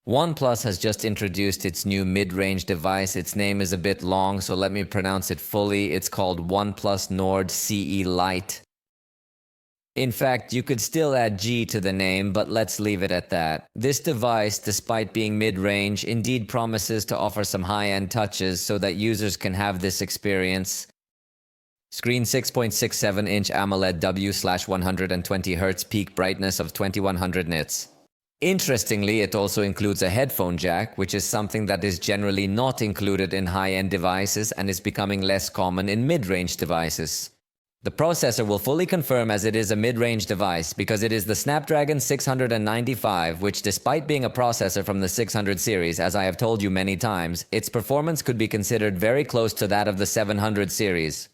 OnePlus has just introduced its new mid-range device. Its name is a bit long, so let me pronounce it fully. It's called OnePlus Nord CE Lite. In fact, you could still add G to the name, but let's leave it at that. This device, despite being mid-range, indeed promises to offer some high-end touches so that users can have this experience. Screen 6.67-inch AMOLED W/120Hz peak brightness of 2100 nits. Interestingly, it also includes a headphone jack, which is something that is generally not included in high-end devices and is becoming less common in mid-range devices. The processor will fully confirm as it is a mid-range device because it is the Snapdragon 695, which despite being a processor from the 600 series, as I have told you many times, its performance could be considered very close to that of the 700 series.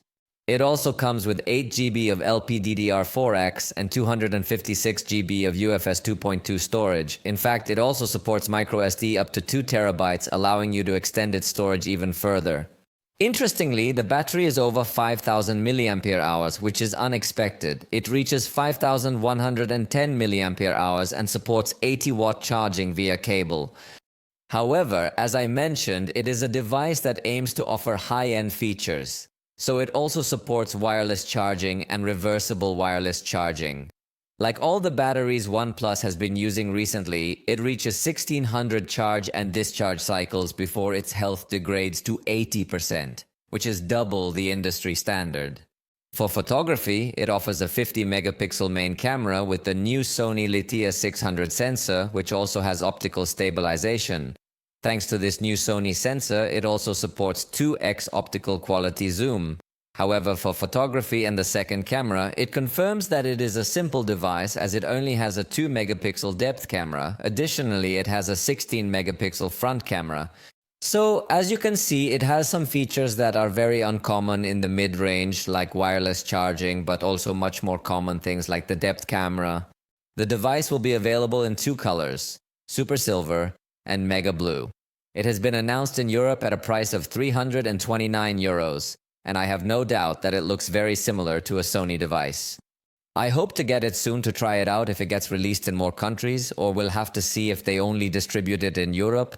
It also comes with 8 GB of LPDDR4X and 256 GB of UFS 2.2 storage. In fact, it also supports microSD up to 2 TB, allowing you to extend its storage even further. Interestingly, the battery is over 5000 mAh, which is unexpected. It reaches 5110 mAh and supports 80-watt charging via cable. However, as I mentioned, it is a device that aims to offer high-end features. So it also supports wireless charging and reversible wireless charging. Like all the batteries OnePlus has been using recently, it reaches 1600 charge and discharge cycles before its health degrades to 80%, which is double the industry standard. For photography, it offers a 50-megapixel main camera with the new Sony Litia 600 sensor, which also has optical stabilization. Thanks to this new Sony sensor, it also supports 2x optical quality zoom. However, for photography and the second camera, it confirms that it is a simple device as it only has a 2-megapixel depth camera. Additionally, it has a 16-megapixel front camera. So, as you can see, it has some features that are very uncommon in the mid-range, like wireless charging, but also much more common things like the depth camera. The device will be available in 2 colors, Super Silver and Mega Blue. It has been announced in Europe at a price of €329, and I have no doubt that it looks very similar to a Sony device. I hope to get it soon to try it out if it gets released in more countries, or we'll have to see if they only distribute it in Europe.